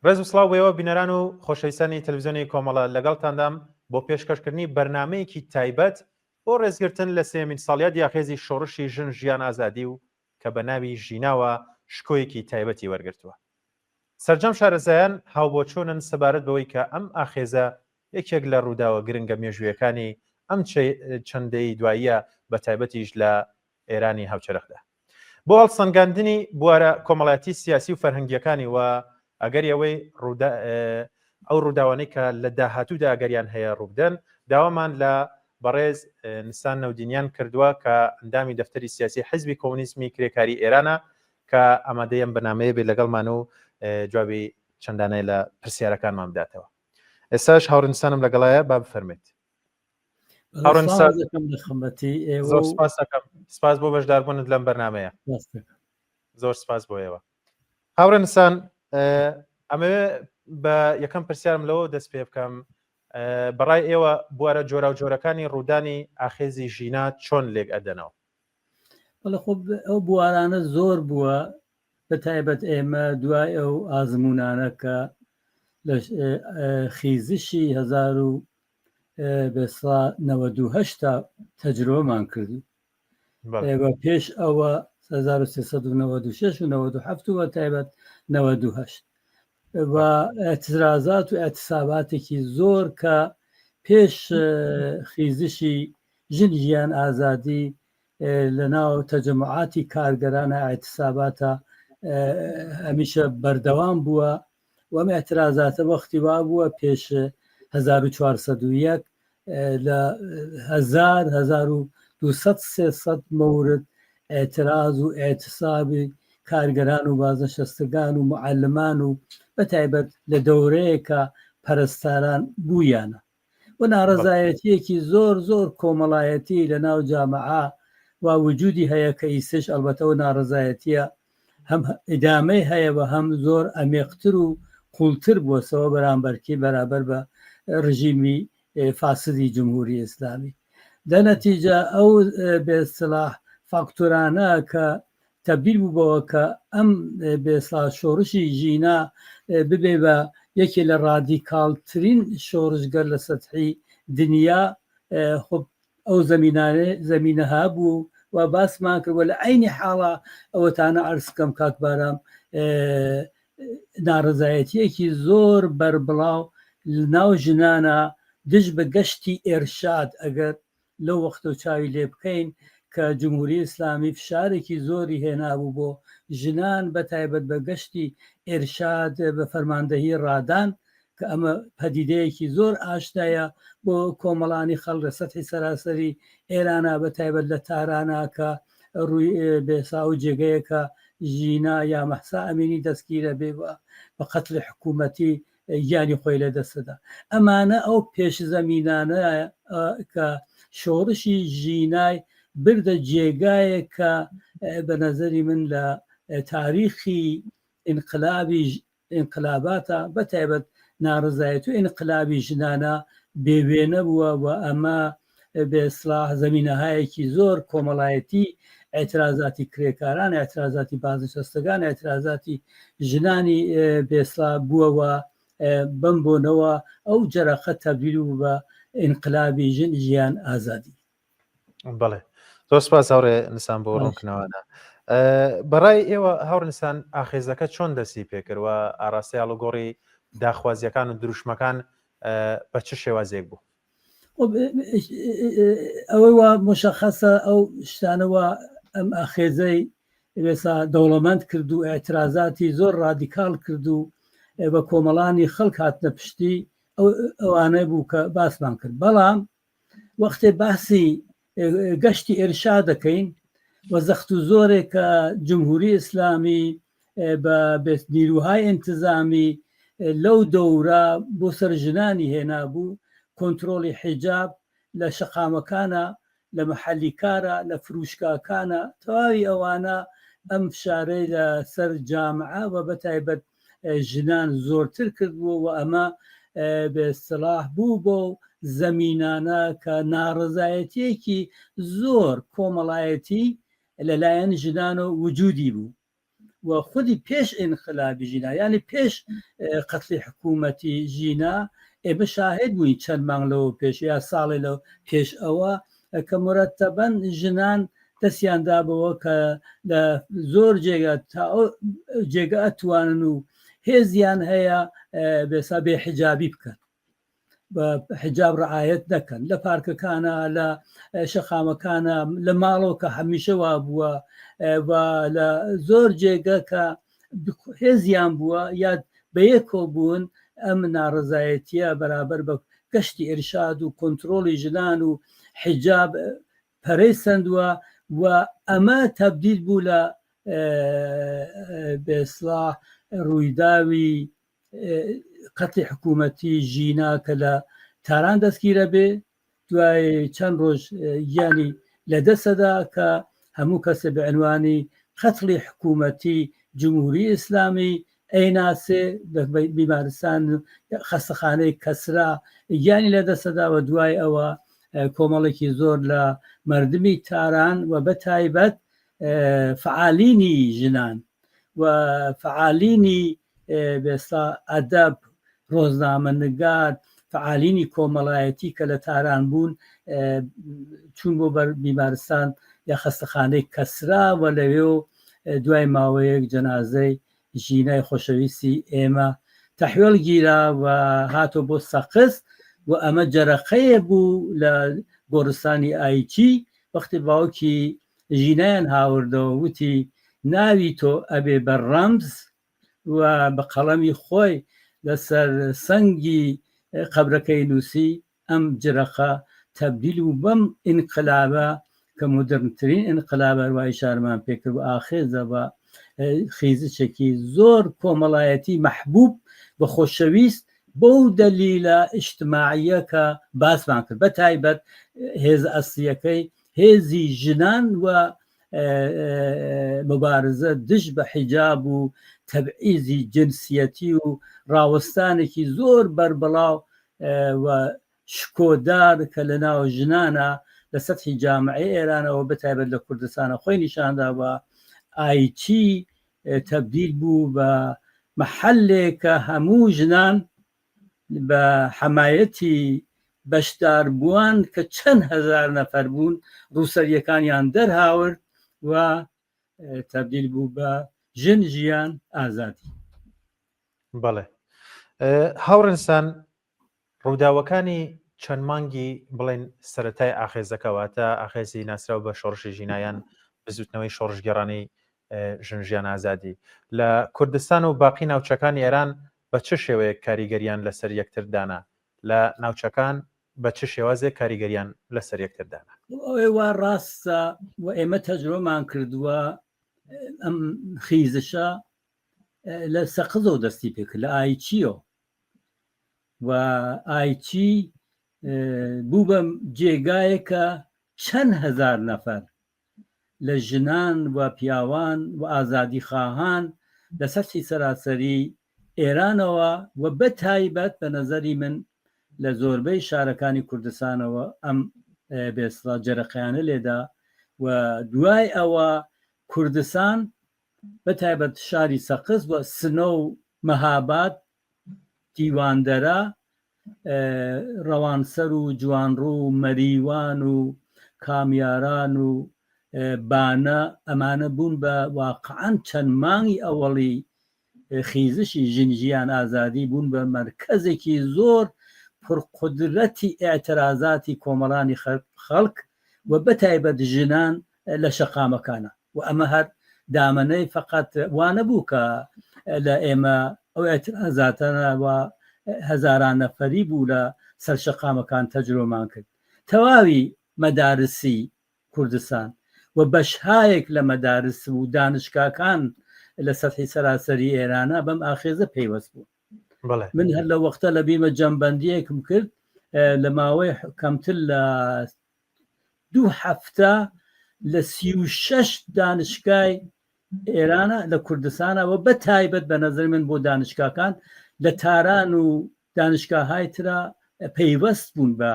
ڕێز و سڵاو بێەوە بینەران و خۆشەویستانی تەلەڤیزیۆنی کۆمەڵە لەگەڵتاندام بۆ پێشکەشکردنی بەرنامەیەکی تایبەت بۆ ڕێزگرتن لە سێمین ساڵیاد یاخێزی شۆڕشی ژن ژیان ئازادی و کە بە ناوی ژیناوە شکۆیەکی تایبەتی وەرگرتووە. سەرجەم شارەزایان هاوبۆچوونن سەبارەت بەوەی کە ئەم ئاخێزە یەکێک لە ڕووداوە گرنگە مێژوویەکانی ئەم چەندەی دواییە بە تایبەتیش لە ئێرانی هاوچەرخدا بۆ هەڵسەنگاندنی بوارە کۆمەڵایەتی سیاسی و فەرهەنگیەکانی و ئەگەر ئەوەی ئەو ڕووداوانەی کە لە داهاتوودا ئەگەریان هەیە ڕوودەن داوامان لە بەڕێز نسان نەودینیان کردووە کە ئەندامی دەفتەری سیاسی حیزبی کۆمونیسمی کرێکاری ئێرانە کە ئامادەیەم بەنامەیە بێ لەگەڵمان و جوابی چەندانەی لە پرسیارەکانمان بداتەوە. ئێستاش هاوڕێنسانم لەگەڵایە با بفەرمێت. زۆر سپاس بۆ بەشداربوونت لەم بەرنامەیە. زۆر سپاس بۆ ئێوە. هاوڕێنسان ئەمەوێ بە یەکەم پرسیارم لەوە دەست پێ بکەم بەڕای ئێوە بوارە جۆرا و جۆرەکانی ڕوودانی ئاخێزی ژینا چۆن لێک ئەدەنەوە؟ بەڵێ خۆ ئەو بوارانە زۆر بووە بە تایبەت ئێمە دوای ئەو ئازمونانە کە لە خیزشی 1990 تەجربەمان کردو بە پێش ئەوە 1396 و 97 و تایبەت 98 و اعتراضات و اعتصاباتێکی زۆر کە پێش خیزشی ژن ژیان ئازادی لە ناو تەجەمعاتی کارگەرانە اعتساباتە هەمیشە بەردەوام بووە و ئەم اعتراضاتە وەختی وا بووە پێش 1401 لە 1200 مورد اعتراض و اعتصابی کارگەران و بازنشستگان و معلمان و بەتایبەت لە دەورەیەکە پەرستاران بوویانە و ناڕەزایەتیەکی زۆر کۆمەڵایەتی لە ناو جامعە و وجودی هەیە کە ئیسش ئەلبەتە و ناڕەزایەتیە هەم ئیدامەی هەیە و هەم زۆر ئەمێقتر و قوڵتر بووەسەوە بەرامبەرکی بەرابەر بە ڕژیمی فاسدی جمهوری ئیسلامی. دەنەتیجە ئەو بێسلاح فاکتۆرانە کە تەبدیل بووبەوە کە ئەم بێسلاح شۆڕشی ژینا ببێ بە یەکێ لە ڕادیکالترین شۆڕشگەر لە سەتحی دنیا خۆ ئەو زەمینەها بوو و باسمان کرد و لە عینی حاڵە ئەوەتانە عەرزکەم کاک بارام ناڕەزایەتیەکی زۆر بەربڵاو ناو ژنانە دژ بە گەشتی ئێرشاد ئەگەر لەو وەختە و چاوی لێ بکەین کە جمهوری ئیسلامی فشارێکی زۆری هێنابوو بۆ ژنان بەتایبەت بە گەشتی ئێرشاد بە فەرماندەهی ڕادان کە ئەمە پەدیدەیەکی زۆر ئاشنایە بۆ کۆمەڵانی خەڵک لە سەتحی سەراسەری ئێرانە بەتایبەت لە تارانە کە ڕووی بێسا و جێگەیەکە ژینا یا مەحسا ئەمینی دەستگیرە بێ بە قەتڵی حکوومەتی گیانی خۆی لە دەستەدا. ئەمانە ئەو پێشزەمینانە کە شۆڕشی ژینای بردە جێگایە کە بە نەزەری من لە تاریخی ئینقلاباتە بەتایبەت ناڕزایەت و ئینقلابی ژنانە بێوێنە بووە و ئەمە بێسلاح زەمینەهایەکی زۆر کۆمەڵایەتی اعتراضاتی کرێکاران، اعتراضاتی بازنشستگان، اعتراضاتی ژنانی بێسلا بووەوە بم بوونەوە ئەو جەرەقە تەبدیل بوو بە ئینقلابی ژن ژیان ئازادی. بەڵێ زۆر سپاس هاوڕێ نسان بۆ ڕوونکردنەوەدا. بەڕای ئێوە هاوڕێنسان ئاخێزەکە چۆن دەستی پێکردوە ئاراستی ئاڵوگۆڕی داخوازیەکان و دروشمەکان بە چ شێوازێک بوو؟ ئەوەی وا مشەخەسە ئەو شتانەوە ئەم ئاخێزەی وێسا دەوڵەمەند کرد و اعتراضاتی زۆر ڕادیکال کرد و بە کۆمەڵانی خەڵک هاتنە پشتی ئەوانەی بوو کە باسمان کرد. بەڵام وەختێ باسی گەشتی ئێرشا دەکەین و زەخت و زۆرێک کە جمهوری ئیسلامی بە نیروهای ئینتزامی لەو دەورە بۆ سەر ژنانی هێنا بوو، کۆنتترۆلی حیجاب لە شەقامەکانە، لە مەحەلی کارە، لە فروشکاکانە، تەواوی ئەوانە ئەم فشارەی لە سەر جامعە و بەتایبەت ژنان زۆرتر کردبوو و ئەمە بێستلاح بوو بۆ زەمینانە کە ناڕزایەتیەکی زۆر کۆمەڵایەتی لەلایەن ژنان و وجودی بوو و خودی پێش ئینقلابی ژینا یعنی پێش قەتلی حکوومەتی ژینا ئێمە شاهد بووین چەند مانگ لەوە پێش یا ساڵی لەو پێش ئەوە کە مرەتەبەن ژنان دەستیاندا بەوە کە لە زۆر جێگە ئەتوانن و هێزیان هەیە بێسا بێ حجابی بکەن بە حجاب ڕعایەت دەکەن لە پارکەکانە لە شەقامەکانە لە ماڵەوە کە هەمیشە وا بووە لە زۆر جێگە کە هێزیان بووە یا بەیەکۆ بوون ئەم ناڕزایەتیە بەرابەر بە گەشتی ئێرشاد و کۆنتترۆلی ژنان و حجاب پەرەی سندووە و ئەمە تەبدیل بوو لە بێسڵاح ڕوویداوی قەتلی حکوومەتی ژینا کە لە تاران دەستگیرە بێ دوای چەند ڕۆژ یانی لە دەسەدا کە هەموو کەسە بە عنوانی قەتلی حکوومەتی جمهوری ئیسلامی ئەیناسێ بیمارستان خەستەخانەی کەسرا یانی لە دەسەداوە دوای ئەوە کۆمەڵێکی زۆر لە مردمی تاران و بە تایبەت فعالینی ژنان و فعالینی بێستا ئەدەب ڕۆژنامەنگار فعالینی کۆمەڵایەتی کە لە تاران بوون چون بۆ بەر بیمارستان یا خەستەخانەی کەسرا و لەوێ و دوای ماوەیەک جەنازەی ژینای خۆشەویستی ئێمە تەحویل گیرا و هاتۆ بۆ سەقز و ئەمە جەرەقەیە بوو لە گۆڕستانی ئایچی وەختی باوکی ژینایان هاوردەوە وتی ناوی تۆ ئەبێ بە ڕەمز و بە قەڵەمی خۆی لەسەر سەنگی قەبرەکەی نووسی ئەم جرەقە تەبدیل و بەم ئینقلابە کە مدرنترین ئینقلابە وای شارمان پێکرد و ئاخێزە بە خیزچێکی زۆر کۆمەڵایەتی مەحبوب بە خۆشەویست بۆ دەلیلە ئیجتماعیە کە باسمان کرد بە تایبەت هێز ئەسلیەکەی هێزی ژنان و مبارزە دژ بە حیجاب و تەبعیزی جنسیەتی و ڕاوەستانێکی زۆر بربڵاو و شکۆدار کە لە ناو ژنانە لە سەتحی جامعی ئێرانەوە بەتایبەت لە کوردستانە خۆی نیشاندا بە ئایچی تەبدیل بوو بە محلێکە هەموو ژنان بە حەمایەتی بەشدار بووان کە چەند هەزار نەفەر بوون ڕووسەریەکانیان دەرهاورد و تەبدیل بوو بە ژن ژیان ئازادی. بەڵێ هاوڕێنسان ڕووداوەکانی چەند مانگی بڵێن سەرەتای ئاخێزەکەواتە ئاخێزی ناسراو بە شۆڕشی ژینایان بزوتنەوەی شۆڕژگەڕانی ژنژیان ئازادی لە کوردستان و باقی ناوچەکانی ئێران بە چه شێوەیە کاریگەریان لەسەر یەکتردانا لە ناوچەکان بە چه شێوازێک کاریگەریان لەسەر یەکتردانا وا ڕاستە و ئێمە تەجربەمان کردووە ئەم خیزشە لە سەقزەوە دەستی پێکرد لە ئایچیۆ و ئایچی بوو بە جێگایەکە چەند هەزار نەفەر لە ژنان و پیاوان و ئازادی خواهان لە سەرچی سەراسەری ئێرانەوە و بە تایبەت بە نەزەری من لە زۆربەی شارەکانی کوردستانەوە ئەم بێسڵا جەرەقیانە لێدا و دوای ئەوە کوردستان بە تایبەت شاری سەقز و سنە و مەهاباد دیواندەرە ڕەوانسەر و جوانڕوو و مەریوان و کامیاران و بانە ئەمانە بوون بە واقعەن چەند مانگی ئەوەڵی خیزشی ژنجیان ئازادی بوون بە مرکزێکی زۆر پرقدرەتی ئاعترازاتی کۆمەڵانی خەڵک و بەتایبەت ژنان لە شەقامەکانە و ئەمە هەر دامەنەی فقط وانە بوو کە لە ئێمە ئەو ئاعترازاتەوە هەزاران نەفەری بوو لە سەر شەقامەکان تەجربەمان کرد تەواوی مەدارسی کوردستان و بەشهایەک لە مەدارس و دانشگاکان لە سەرحی سەراسەری ئێرانە بەم ئاخێزە پەیوەست بوو. من هەر لە وەختە لە بیمە جەمبەندیەکم کرد لە ماوەی کەمتر لە 2 هەفتە لە 36 دانشگای ئێرانە لە کوردستانەوە بە تایبەت بە نەزەر من بۆ دانشگاکان لە تاران و دانشگاهای ترە پەیوەست بوون بە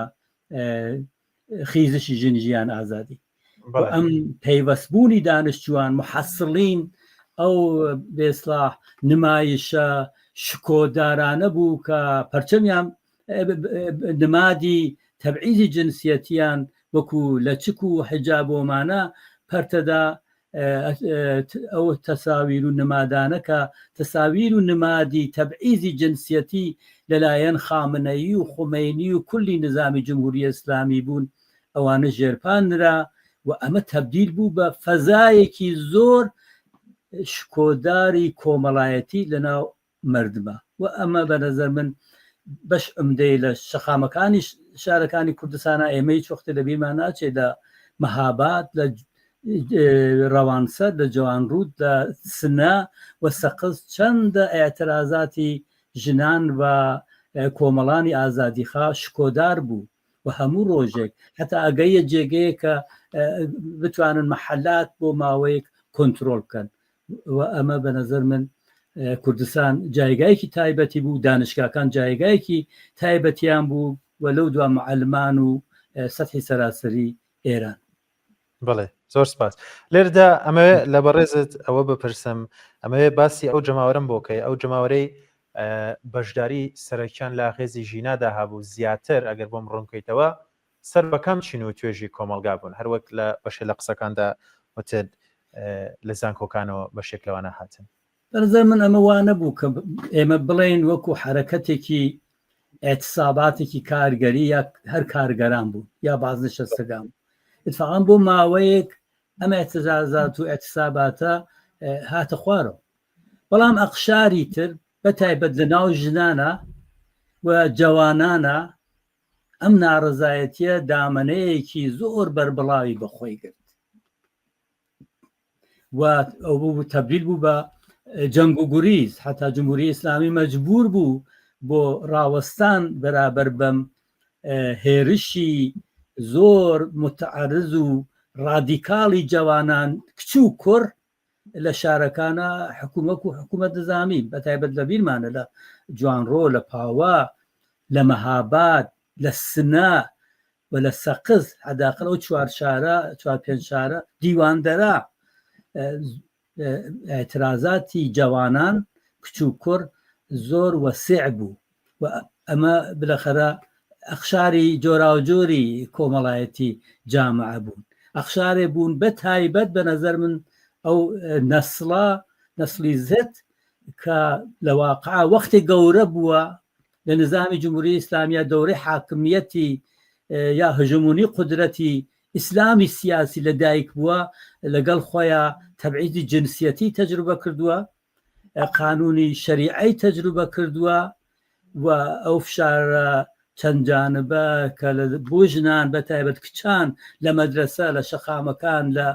خیزشی ژنجیان ئازادی ئەم پەیوەستبوونی دانشجوان محەسڵین ئەو بێسلاح نمایشە شکۆدارانە بوو کە پەرچەمیان نمادی تەبعیزی جنسیەتیان وەکو لە چک و حجاب ومانە پەرتەدا ئەو تەساویر و نمادانەکە تەساویر و نمادی تەبعیزی جنسیەتی لەلایەن خامنەیی و خومینی و کولی نظامی جمهوری ئیسلامی بوون ئەوانە ژێرپانرا و ئەمە تەبدیل بوو بە فەزایەکی زۆر شکۆداری کۆمەڵایەتی لەناو مردمە و ئەمە بە نەزەر من بەش ئەمدەی لە شەقامەکانی شارەکانی کوردستانە ئێمەی چۆختی لە بیرمان ناچێت لە مەهاباد لە ڕەوانسەر لە جوانڕوود لە سنە و سەقز چەندە ئێعترازاتی ژنان و کۆمەڵانی ئازادیخوا شکۆدار بوو و هەموو ڕۆژێک هەتا ئەگەیە جێگەیە کە بتوانن مەحەلات بۆ ماوەیەک کۆنتترۆل بکەن و ئەمە بە نەزەر من کوردستان جایگایەکی تایبەتی بوو دانشگاکان جایگایەکی تایبەتیان بوو و لەو دوا معلمان و سەتحی سەراسەری ئێران. بڵێ زۆر سپاس. لێرەدا ئەمەوێ لە بەڕێزت ئەوە بپرسم ئەمەوێ باسی ئەو جەماوەرم بۆکەی ئەو جەماوەرەی بەشداری سەرەکیان لە ئاخێزی ژینادا هەبوو زیاتر ئەگەر بۆم ڕوونکەیتەوە سەر بەکەم چین و توێژی کۆمەلگا بوون هەروەک لە بەشێ لە قسەکاندا وتت لە زانکۆکانەوە بەشێک لەوانە هاتن. بەنظر من ئەمە وانە بوو کە ئێمە بڵێن وەکو حرەکەتێکی ئێتساباتێکی کارگەری یا هەر کارگەران بوو یا بازنشستەکان اتفاقاً بۆ ماوەیەک ئەمە ئێتزازات و ئێتساباتە هاتە خوارەوە بەڵام ئەقشاری تر بەتایبەت لە ناو ژنانە و جوانانە ئەم ناڕزایەتیە دامەنەیەکی زۆر بەربڵاوی بەخۆی گرت و ئەو بوو تەبدیل بوو بە جەنگ و گوریز حتا جمهوری ئیسلامی مەجبور بوو بۆ ڕاوەستان بەرابەر بەم هێرشی زۆر متعرض و ڕادیکاڵی جوانان کچ و کوڕ لە شارەکانە حکوومەت و حکوومەت نظامی بەتایبەت لە بیرمانە لە جوانڕۆ لە پاوە لە مەهاباد لە سنە و لە سەقز حداقل ئەو چوار پێنج شارە دیواندەرا ئاعترازاتی جوانان کچ و کوڕ زۆر وەسیع بوو و ئەمە بلەخەرە ئەخشاری جۆراوجۆری کۆمەڵایەتی جامعە بوون ئەخشارێ بوون بە تایبەت بە نەزەر من ئەو نەسلی زت کە لە واقعا وەختی گەورە بووە لە نظامی جمهوری ئیسلامیە دەورەی حاکمیەتی یا هژمونی قودرەتی ئیسلامی سیاسی لە دایک بووە لەگەڵ خۆیان تەبعیزی جنسیەتی تەجروبە کردووە قانونی شەریعەی تەجروبە کردووە و ئەو فشارە چەند جانبە کە بۆ ژنان بەتایبەت کچان لە مەدرسە لە شەقامەکان لە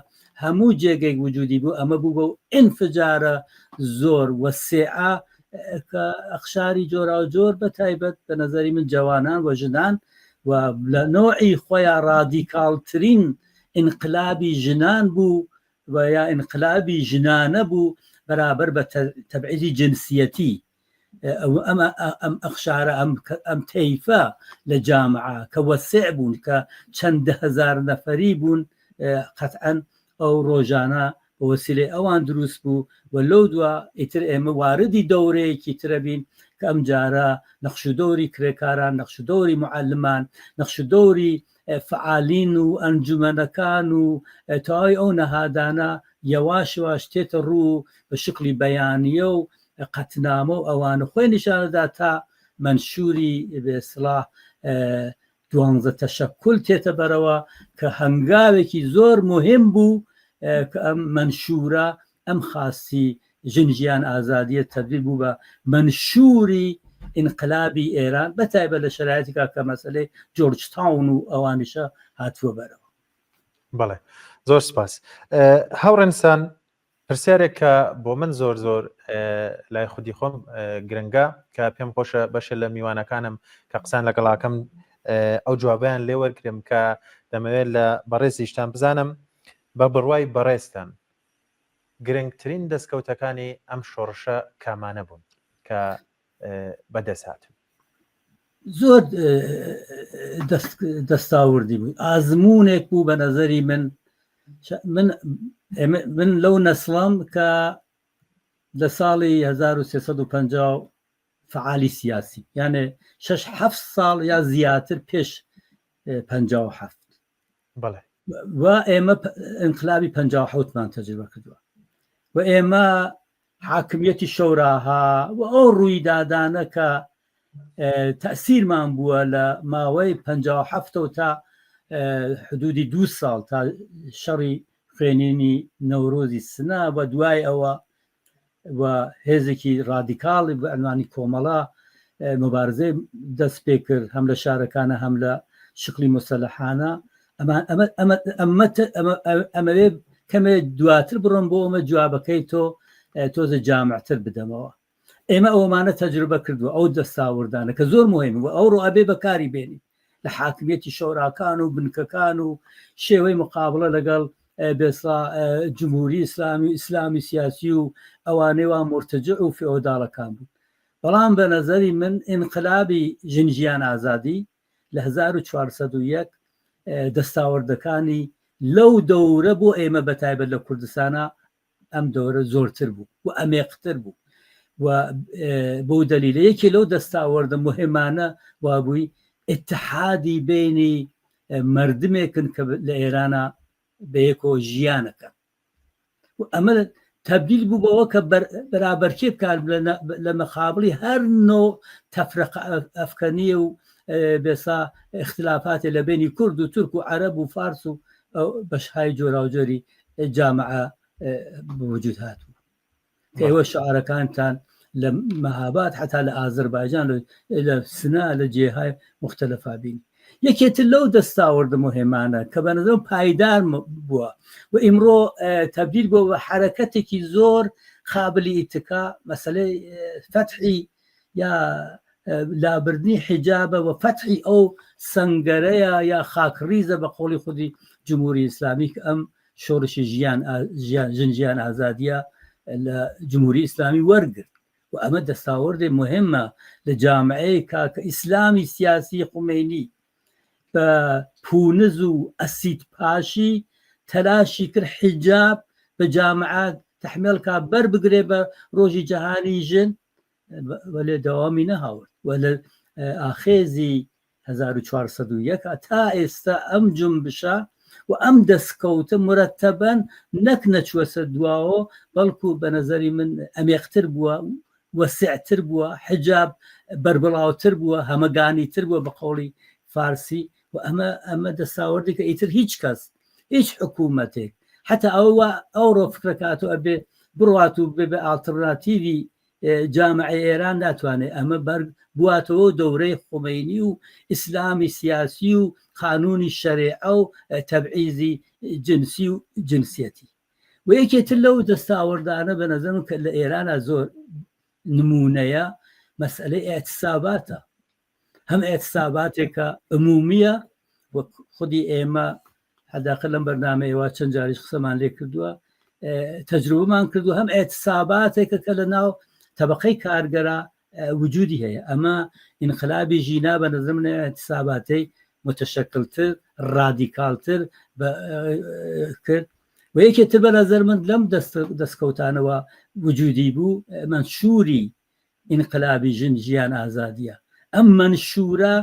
هەموو جێگەی وجودی بوو ئەمە بوو بە ئینفجارە زۆر وەسیعە کە ئەخشاری جۆرا و جۆر بەتایبەت بە نەزەری من جوانان و ژنان و لە نۆعی خۆیان ڕادیکاڵترین ئینقلابی ژنان بوو و یا ئینقلابی ژنانە بوو بەرابەر بە تەبعیزی جنسیەتی ئەم ئەخشارە ئەم تەیفە لە جامعە کە وەسیع بوون کە چەند هەزار نەفەری بوون قەتعاً ئەو ڕۆژانە وەسیلەی ئەوان دروست بوو و لەو دووە ئیتر ئێمە واردی دەورەیەکی ترە بین کە ئەم جارە نەخشودۆری کرێکاران نەخشودۆری معلمان نەخشودۆری فعالین و ئەنجومەنەکان و تەواوی ئەو نەهادانە یەواش یەواش تێتە ڕوو بە شکلی بەیانیە و قەتنامە و ئەوانە خۆی نیشانەدا تا منشوری بێسڵاح 12 تەشەکل تێتە بەرەوە کە هەنگاوێکی زۆر مهم بوو کە ئەم منشورە ئەم خاصی ژنجیان ئازادیە تەبدیل بوو بە منشوری ئینقلابی ئێران بەتایبەت لە شرایەتێکا کە مەسەلەی جۆرج تاون و ئەوانیشە هاتووە بەرەوە. بەڵێ زۆر سپاس. هاوڕێنسان پرسیارێک کە بۆ من زۆر لای خودی خۆم گرنگە کە پێم خۆشە بەشە لە میوانەکانم کە قسان لەگەڵاکەم ئەو جوابیان لێ وەرگرم کە دەمەوێت لە بەڕێزیشتان بزانم بە بڕوای بەڕێستان گرنگترین دەستکەوتەکانی ئەم شۆڕشە کامانە بوون کە بەدەست هاتن. زۆر دەستاوردی بوو ئازمونێک بوو بە نەزەری من لەو نەسڵم کە لە ساڵی 1350 فعالی سیاسی یعنی 6-7 ساڵ یا زیاتر پێش 57 و ئێمە انقلابی 57مان تەجربە کردووە و ئێمە حاکمیەتی شەوراها و ئەو ڕوویدادانە کە تەسیرمان بووە لە ماوەی 57 تا حدودی 2 ساڵ تا شەڕی خوێنینی نەورۆزی سنە و دوای ئەوە و هێزێکی ڕادیکاڵی بە ئەنوانی کۆمەڵا مبارزەی دەست پێ کرد هەم لە شارەکانە هەم لە شکلی مۆسەلەحانە ئەمەوێ کەمێ دواتر بڕۆم بۆ ئەمە جوابەکەی تۆزە جامعتر بدەمەوە ئێمە ئەومانە تەجربە کردووە ئەو دەستاوردانە کە زۆر مهمە و ئەو ڕۆ ئەبێ بەکاری بێنی لە حاکمیەتی شۆراکان و بنکەکان و شێوەی مقابلە لەگەڵ بێسا جمهوری ئیسلامی و ئیسلامی سیاسی و ئەوانەی وا مرتجع و فێۆداڵەکان بوو بەڵام بە نەزەری من ئینقلابی ژنجیان ئازادی لە 1401 دەستاوردەکانی لەو دەورە بۆ ئێمە بەتایبەت لە کوردستانە ئەم دەورە زۆرتر بوو و ئەمێقتر بوو و بۆ دەلیلە یەکی لەو دەستاوەردە مهمانە وابووی اتحادی بینی مردمێکن کە لە ئێرانە بەیەکۆ ژیانەکە و ئەمە تبدیل بوو بەوە کە بەرابەرکێ بکار لە مەقابڵی هەر نۆ تەفرەقە ئەفکەنیە و بێسا اختلافاتێ لە بینی کورد و تورک و عەرەب و فارس و بەشهای جۆراوجۆری جامعە بوجود هاتوو کە ئێوە شعارەکانتان لە مەهاباد حتا لە ئازەربایجان لە سنە لە جێهای مختلفا بین یەکێتر لەو دەستاوردە مهمانە کە بە نەزەرم پایدار بووە و ئیمڕۆ تبدیل بووە بە حرەکەتێکی زۆر قابلی ئیتکا مەسەلەی فەتحی یا لابردنی حیجابە و فەتحی ئەو سەنگەرەیە یا خاکڕیزە بە قۆڵی خودی جمهوری ئیسلامی کە ئەم شۆڕشی ژنجیان ئازادیە لە جمهوری ئیسلامی وەرگرت و ئەمە دەستاوردێ مهمە لە جامعەیە کە ئیسلامی سیاسی خومینی بە پونز و ئەسید پاشی تەلاشی کرد حیجاب بە جامعات تەحمیلکە بەر بگرێ بە ڕۆژی جەهانی ژن وەلێ دەوامی نەهاورد و لە ئاخێزی 1401 تا ئێستا ئەم جنبشە و ئەم دەستکەوتە مرەتەبەن نەک نەچوەسە دواوە بەڵکو بە نەزەری من ئەمێقتر بووە وەسعتر بووە حجاب بربڵاوتر بووە هەمەگانیتر بووە بە قەوڵی فارسی و ئەمە دەستاوردی کە ئیتر هیچ کەس هیچ حکوومەتێک حتا ئەوڕۆ فکرەکاتەوە ئەبێ بڕات و بێ بە ئالتەرناتیڤی جامعە ئێران ناتوانێت ئەمە بواتەوە دەورەی خومینی و ئیسلامی سیاسی و قانونی شەریعە و تەبعیزی جنسی و جنسیەتی و یەکێتر لەو دەستاوردانە بە نەزەرم کە لە ئێرانە زۆر نمونەیە مەسئلەی ئێتساباتە هەم ئێتساباتێکە عمومیە و خودی ئێمە حداقل لەم بەرنامەیەوە چەند جاریش قسەمان لێ کردووە تەجروبەمان کردو هەم ئێتساباتێکە کە لە ناو طبقەی کارگەرە وجودی هەیە ئەمە ئینقلابی ژینا بە نەزەر منە ئێتساباتەی متشکلتر ڕادیکالتر کرد و یەکێتر بە نەزەر من لەم دەستکەوتانەوە وجودی بوو منشوری ئینقلابی ژیان ئازادیە ئەم منشورە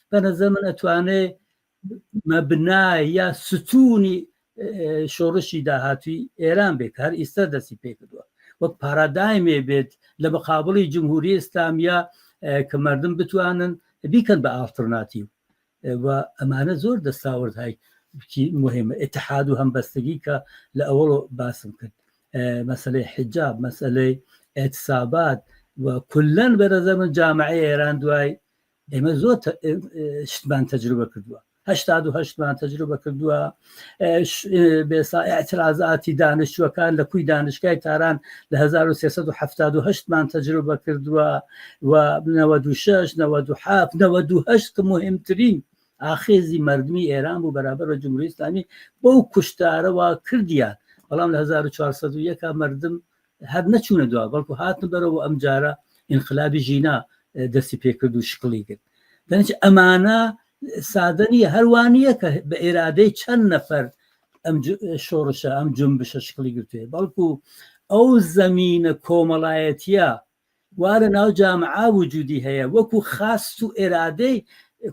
بە نەزەر من ئەتوانێ مەبنای یا ستونی شۆڕشی داهاتوی ئێران بێت هەر ئیستا دەستی پێ کردووە وەک پارادایمێ بێت لە مقابڵی جمهوری ئیسلامیە کە مردم بتوانن بیکەن بە ئالتەرناتیڤ و ئەمانە زۆر دەستاوردهای مهمە اتحاد و هەمبەستگی کە لە ئەوڵ باسم کرد مەسەلەی حجاب مەسەلەی ئێتسابات و کولەن بەرەزە من جامعەی ئێران دوای ئێمە زۆر شتمان تەجروبە کردووە 88مان تەجروبە کردووە بێسا ئێعترازاتی دانیشتووەکان لە کوی دانشگای تاران لە 1378مان تەجروبە کردووە و 96 97 98 کە مهمترین ئاخێزی مردمی ئێران بوو بەرابەر بە جمهوری ئیسلامی بەو کوشتارەوە کردیان بەڵام لە 1401 مردم هەر نەچوونە دوا بەڵکو هاتن بەرەوە ئەم جارە ئینقلابی ژینا دەستی پێکرد و شقلی کرد دەنێت ئەمانە سادەنیە هەروانیە کە بە ئێرادەی چەند نەفەر ئەم شۆڕشە ئەم جنبشە شقلی گرتوێ بەڵکو ئەو زەمینە کۆمەڵایەتیە وارە ناو جامعا وجودی هەیە وەکو خاست و ئێرادەی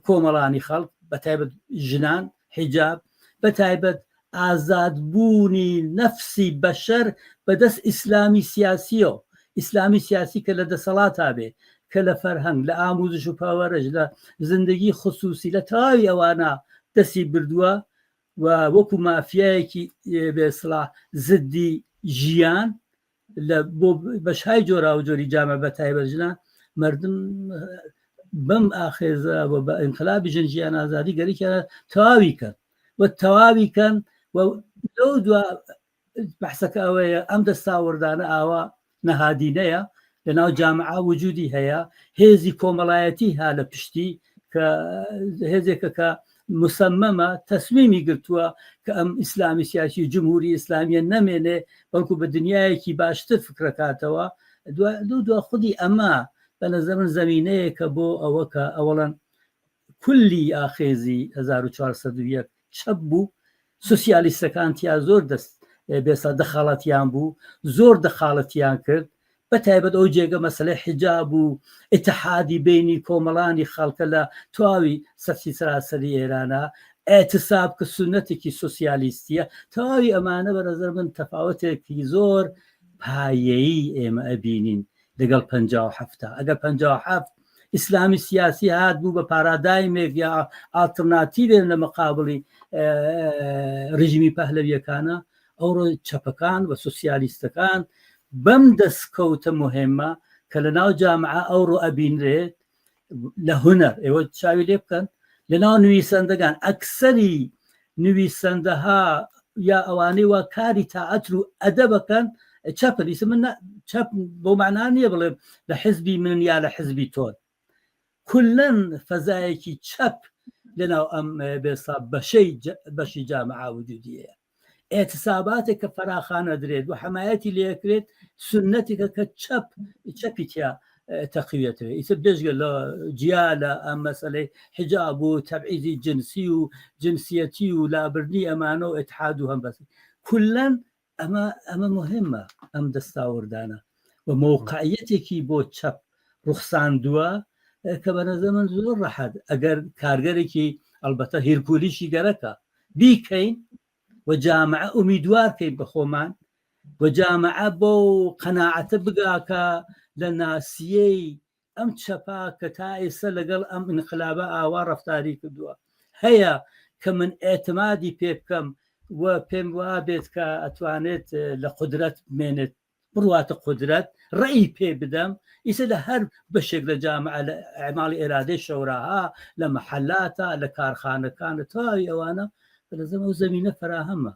کۆمەڵانی خەڵک بەتایبەت ژنان حیجاب بەتایبەت ئازادبوونی نەفسی بەشەر بەدەست ئیسلامی سیاسیەوە ئیسلامی سیاسی کە لە دەسەڵات هابێ کە لە فەرهەنگ لە ئاموزش و پاوەرەش لە زندگی خصوصی لە تاوی ئەوانە دەستی بردووە و وەکو مافیایەکی بێسڵاح زدی ژیان لە بۆ بەشهای جۆرا و جۆری جامە بەتایبەت مردم بەم ئاخێزە و بە ئینقلابی ژن ژیان ئازادی گەریکە تەواوی کرد و تەواوی کەن و لەو دو بەحسەکە ئەوەیە ئەم دەستاوەردانە ئاوا نەهادینەیە لە ناو جامعا وجودی هەیە هێزی کۆمەڵایەتی ها لە پشتی کە هێزێکە کە مسممە تەسمیمی گرتووە کە ئەم ئیسلامی سیاسی جمهوری ئیسلامیە نەمێنێ بەڵکو بە دنیایەکی باشتر فکرەکاتەوە دو خودی ئەمە بە نەزەر من زەمینەیەکە بۆ ئەوە کە ئەوەڵەن کولی ئاخێزی 1401 چەپ بوو سوسیالیستەکانتیا زۆر دەست بێسا دەخاڵەتیان بوو زۆر دەخاڵەتیان کرد بەتایبەت ئەو جێگە مەسەلەی حیجاب و ئیتحادی بینی کۆمەڵانی خەڵکە لە تواوی سەفی سراسەری ئێرانە ئێتساب کە سنەتێکی سوسیالیستیە تەواوی ئەمانە بە نەزەر من تەفاوتێکی زۆر پایەیی ئێمە ئەبینین لەگەڵ 57 ئەگەر 57 ئیسلامی سیاسی هات بوو بە پارادایمێک یا ئالترناتیڤێن لە مەقابڵی ڕژیمی پەهلەویەکانە ئەوڕۆ چەپەکان و سوسیالیستەکان بەم دەستکەوتە مهمە کە لە ناو جامعە ئەوڕۆ ئەبینرێت لە هونەر ئێوە چاوی لێ بکەن لە ناو نوویسەندەکان ئەکسەری نوویسەندەها یا ئەوانەی وا کاری تاعەتر و ئەدەبەکەن چەپلیس من چەپ بۆ معنان نییە بڵێ لە حزبی من یا لە حزبی تۆن کولەن فەزایەکی چەپ لەناو ئەم بێسا بەشی جامعا وجودیەیە ئێتساباتێک کە فەراخانە درێت و حمایەتی لێکرێت سنەتێکە کە چەپی تیا تەقویەتەوە ئیتر بێژگە لە جیا لە ئەم مەسەلەی حجاب و تەبعیزی جنسی و جنسیەتی و لابردنی ئەمانە و ئەتحاد و هەم بەس کولەن ئەمە مهمە ئەم دەستاوردانە و موقعیەتێکی بۆ چەپ ڕوخساندووە کە بە نەزەر من زۆر ڕەحەت ئەگەر کارگەرێکی ئەلبەتە هیرکولیشی گەرەکە بیکەین و جامعە ئومیدوارکەین بە خۆمان و جامعە بۆ قەناعەتە بگاکە لە ناسیەی ئەم چەپا کە تا ئێستا لەگەڵ ئەم انقلابە ئاوا ڕەفتاری کردووە هەیە کە من ئێتمادی پێ بکەم و پێم وابێت کە ئەتوانێت لە قودرەت بمێنێت بڕواتە قودرەت ڕێی پێ بدەم ئیسە لە هەر بەشێک لە جامعە لە ئەعماڵی ئێرادەی شەوراها لە مەحەلاتە لە کارخانەکانە تاوی ئەوانە بەنەزەم ئەو زەمینە فراهەمە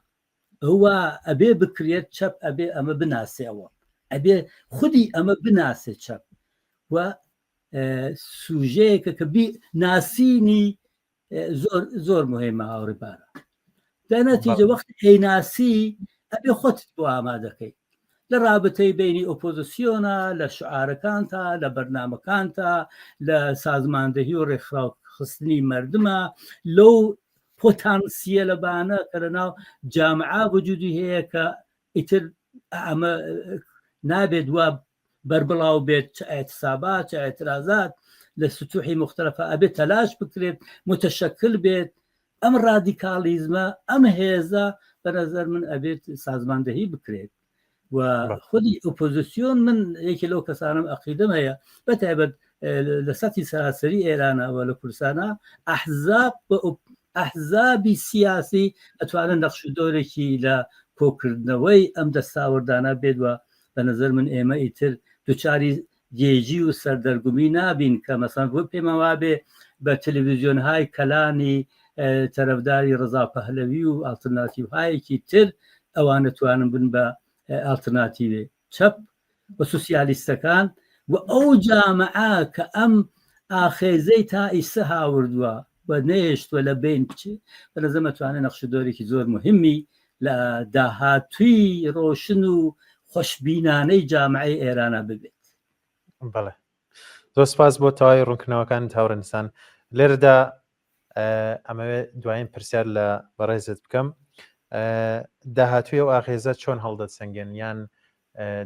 ئەوە ئەبێ بکرێت چەپ ئەبێ ئەمە بناسێەوە ئەبێ خودی ئەمە بناسێت چەپ و سوژەیەکە کە ناسینی زۆر مهمە هاوڕێبارە دەنەتیجە وەختی هەیناسی ئەبێ خۆت بۆ ئامادەکەی لە رابطەی بینی ئۆپۆزیسیۆنە لە شعارەکانتە لە بەرنامەکانتە لە سازماندەهی و ڕێکخراوخستنی مردمە لەو پۆتانسیە لەبانە کە لەناو جامعا وجودی هەیە کە ئیتر ئەمە نابێت وە بەربڵاو بێت چ ئێتسابات چ ئێترازات لە سوتوحی مختلفە ئەبێت تەلاش بکرێت متشکل بێت ئەم رادیکالیزمە ئەم هێزە بە نەزەر من ئەبێت سازماندەهی بکرێت و خودی ئۆپۆزیسیۆن من یەکی لەو کەسانم عەقیدەم هەیە بەتایبەت لە سەتی سەراسەری ئێرانەوە لە کوردستانە ئەحزابی سیاسی ئەتوانن نەخشدۆرێکی لە کۆکردنەوەی ئەم دەستاوردانە بێت وە بە نەزەر من ئێمە ئیتر دووچاری گێژی و سەردەرگومی نابین کە مەسەن بۆ پێمە وابێ بە تەلەڤیزیۆنهای کەلانی تەرەفداری ڕزا پەهلەوی و ئالترناتیڤهایەکی تر ئەوان دەتوانن بن بە ئالترناتیڤێ چەپ بە سوسیالیستەکان و ئەو جامعە کە ئەم ئاخێزەی تا ئیسە هاوردووە و نێشتوە لە بین بچێ بە نەزەر مەتوانێت نەخشدۆرێکی زۆر مهمی لە داهاتووی ڕۆشن و خۆشببینانەی جامعەی ئێرانە ببێت. بەڵێ زۆر سپاس بۆ تەواوی ڕوونکردنەوەکان هاوڕێنسان لێرەدا ئەمەوێت دوایین پرسیار لە بەڕێزت بکەم داهاتووی و ئاخێزە چۆن هەڵدەسەنگێن یان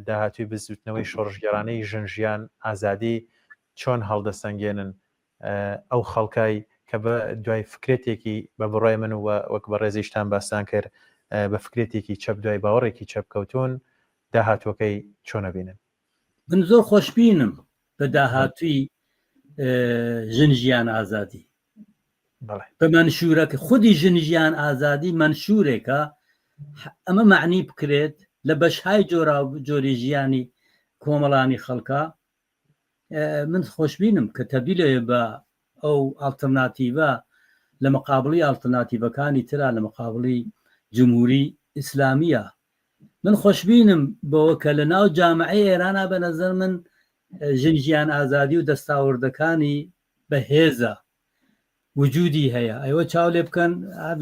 داهاتوی بزوتنەوەی شۆڕژگەرانەی ژنژیان ئازادی چۆن هەڵدەسەنگێنن ئەو خەڵکای کە بە دوای فکرێتێکی بە بڕای من و وەک بە ڕێزیشتان باسان کرد بە فکرێتێکی چەپ دوای باوەڕێکی چەپکەوتون داهاتوەکەی چۆنە بینن. من زۆر خۆشببینم بە داهاتووی ژنژیان ئازادی بە منشورەکە خودی ژنژیان ئازادی منشورێکە ئەمە معنی بکرێت لە بەشهای جۆری ژیانی کۆمەڵانی خەڵکە. من خۆشببینم کە تەبیلێ بە ئەو ئالتەرناتیڤە لە مقابلی ئالتەرناتیڤەکانی ترا لە مقابلی جمهوری ئیسلامیە. من خۆشببینم بەوە کە لە ناو جامعەی ئێرانە بە نەزەر من ژنژیان ئازادی و دەستاوردەکانی بەهێزە وجودی هەیە. ئەوە چاو لێ بکەن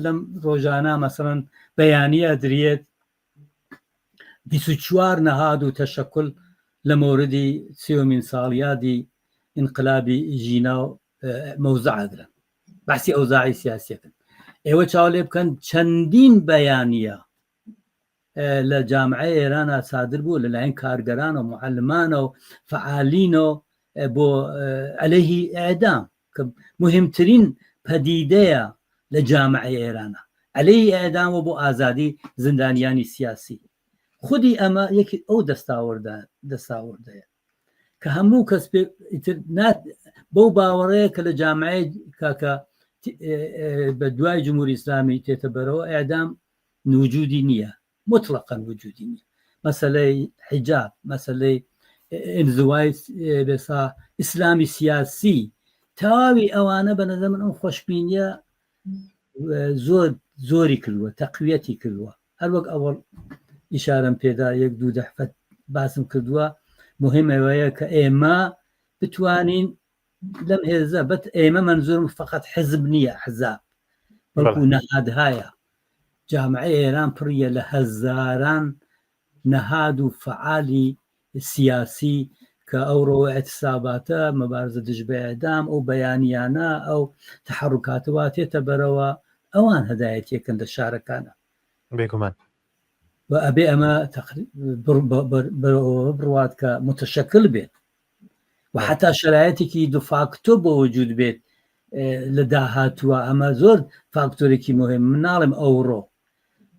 لەم ڕۆژانە مەسەڵەن بەیانیە درێت 24 نەهاد و تەشەکل لە مۆردی 30مین ساڵیادی ئینقلابی ژینا و مەوزعدرن باسی ئەوزاعی سیاسیەکەن. ئێوە چاو لێ بکەن چەندین بەیانیە لە جامعەی ئێرانە سادر بوو لەلایەن کارگەران و معلمان و فعالین و بۆ عەلەیهی ئێعدام کە مهمترین پەدیدەیە لە جامعەی ئێرانە عەلەیهی ئێعدام و بۆ ئازادی زندانیانی سیاسی. خودی ئەمە یەکی ئەو دەستاوردەیە کە هەموو کەس بەو باوەڕەیە کە لە جامعەی کاکە بە دوای جمهوری ئیسلامی تێتە بەرەوە ئێعدام وجودی نییە، مطلقاً وجودی نییە. مەسەلەی حیجاب، مەسەلەی ئینزوای بێسا ئیسلامی سیاسی، تەواوی ئەوانە بە نەزەر من ئەم خۆشببینیە زۆری کردووە، تەقویەتی کردووە. هەر وەک ئەوەڵ ئیشارەم پێدا یەک دوو دەحفەت باسم کردووە. مهمەوەیە کە ئێمە بتوانین لەم هێزە بەت ئێمە منزورم فقط حزب نییە، حزاب بەڵکو نەهادهایە. جامعەی ئێران پڕیە لە هەزاران نەهاد و فعالی سیاسی کە ئەوڕۆ ئەتساباتە مەبارزە دژ بە ئێعدام ئەو بەیانیانە ئەو تەحەڕوکاتەوە تێتە بەرەوە ئەوان هەدایەتیەکەن لە شارەکانە بێگومان و ئەبێ ئەمە بڕوات کە متشکل بێت و حتا شرایەتێکی دوفاکتۆ بۆ وجود بێت لە داهاتووە. ئەمە زۆر فاکتۆرێکی مهم. مناڵم ئەوڕۆ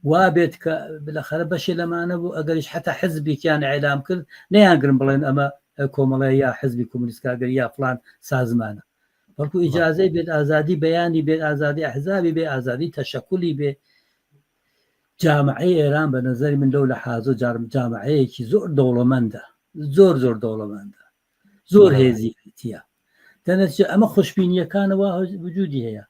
وا بێت کە بلەخەرە بەشێ لەمانە بوو ئەگەریش حتا حزبێکیان ئەعلام کرد نەیانگرن بڵێن ئەمە کۆمەڵی یا حزبی کۆمونیستکاگەر یا فلان سازمانە، بەڵکو ئیجازەی بێت، ئازادی بەیانی بێت، ئازادی ئەحزابی بێ، ئازادی تەشەکولی بێ. جامعەی ئێران بە نەزەری من لەو لە حازۆ جامعەیەکی زۆر دەوڵەمەندە، زۆر دەوڵەمەندە، زۆر هێزیتیە. دەنەتیجە ئەمە خۆشببینیەکانەوە وجودی هەیە.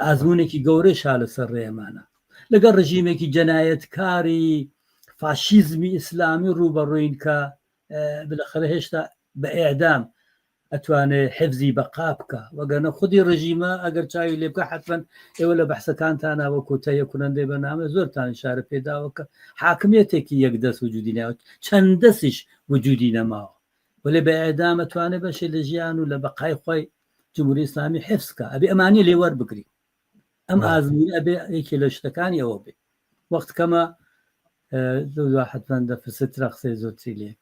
ئازمونێکی گەورەی شا لەسەر ڕێمانە لەگەڵ ڕژیمێکی جەنایەتکاری فاشیزمی ئیسلامی ڕوبەڕووین کە بلەخەرە هێشتا بە ئێعدام ئەتوانێت حفزی بەقا بکە، وەگەرنە خودی ڕژیمە ئەگەر چاوی لێ بکە حتمەن ئێوە لە بەحسەکانتانەوە کۆتاییە کوڕندەی بەنامە زۆرتان شارە پێداوە کە حاکمیەتێکی یەکدەست وجودی ناوە، چەند دەستیش وجودی نەماوە، وەلێ بە ئێعدام ئەتوانێت بەشێ لە ژیان و لە بەقای خۆی جمهوری ئیسلامی حفزکە. ئەبێ ئەمانی لێ وەربگری. ئەم ئازمونی ئەبێ یەکێ لە شتەکانی ئەوە بێ. وەخت کەمە حتمەن دەفرسترا قسەی زۆرتری لێک.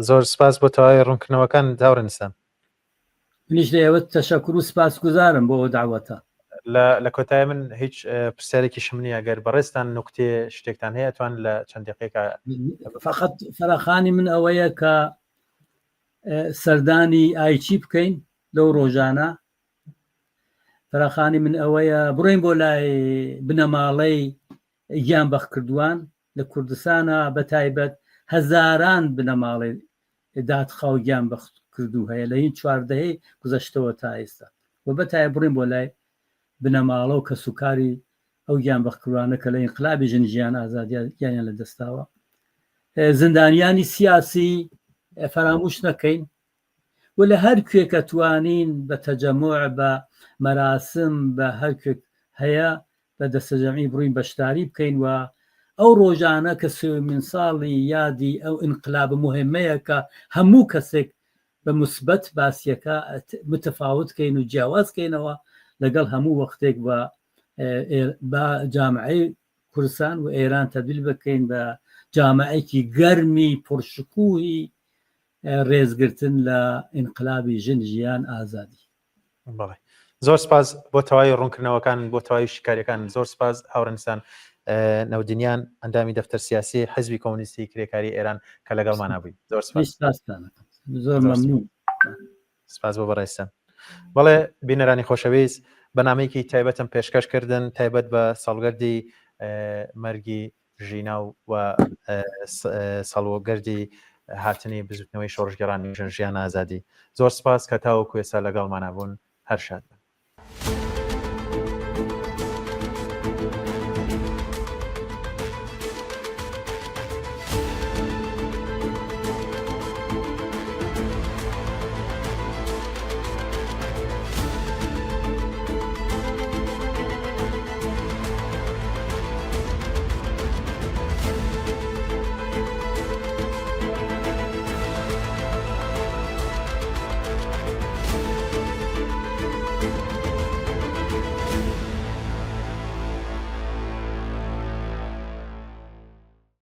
زۆر سپاس بۆ تەواوی ڕوونکردنەوەکان داورنیسان. منیش لە ئێوە تەشەکر و سپاس گوزارم بۆ ئەو داوەتە. لە کۆتایی من هیچ پرسیارێکیشم نییە. ئەگەر بەڕێستان نوکتێ شتێکتان هەیە توان لە چەند دقیقە فقط فراخانی من ئەوەیە کە سەردانی ئایچی بکەین لەو ڕۆژانە. فراخانی من ئەوەیە بڕۆین بۆ لای بنەماڵەی گیان بەخ کردووان لە کوردستانە، بە تایبەت هەزاران بنەماڵی دادخاو گیان بەخ کردو هەیە لە هین چواردەهەی گوزەشتەوە تا ئێستا، و بەتای بڕین بۆ لای بنەماڵە و کە سوکاری ئەو گیان بەخکردوانە کە لە ئینقلابی ژنژیان ئازادییان لە دەستاوە. زندانیانی سیاسی فەراموش نەکەین و لە هەر کوێکە توانین بە تەجەموع بە مەراسم بە هەر کوێک هەیە بە دەستەجەمعی بڕین بەشداری بکەین و ئەو ڕۆژانە کە 30مین ساڵی یادی ئەو ئینقلاب مهمەیە کە هەموو کەسێک بە مثبت باسیەکە متفاوتکەین و جیاوازکەینەوە لەگەڵ هەموو وەختێک بە جامعەی کوردستان و ئێران تەبدیل بکەین بە جامعەیەکی گەرمی پرشکوهی ڕێزگرتن لە ئینقلابی ژن ژیان ئازادی. بەڵێ زۆر سپاس بۆ تەواوی ڕوونکردنەوەکان بۆ تەواوی شیکاریەکان زۆر سپاس هاوڕێنسان نەودنیان ئەندامی دەفتەر سیاسی حزبی کۆمونیستی کرێکاری ئێران کە لەگەڵمان نبووی زۆر زۆر مەمنون سپاس بۆ بەڕێستان. بەڵێ بینەرانی خۆشەویست بەنامەیەکی تایبەتم پێشکەشکردن تایبەت بە ساڵگەردی مەرگی ژینا و ساڵوەگەردی هاتنی بزوتنەوەی شۆڕژگەڕانی ژن ژیان ئازادی. زۆر سپاس کە تاوەکو ئێستا لەگەڵمانە بوون هەر شاد.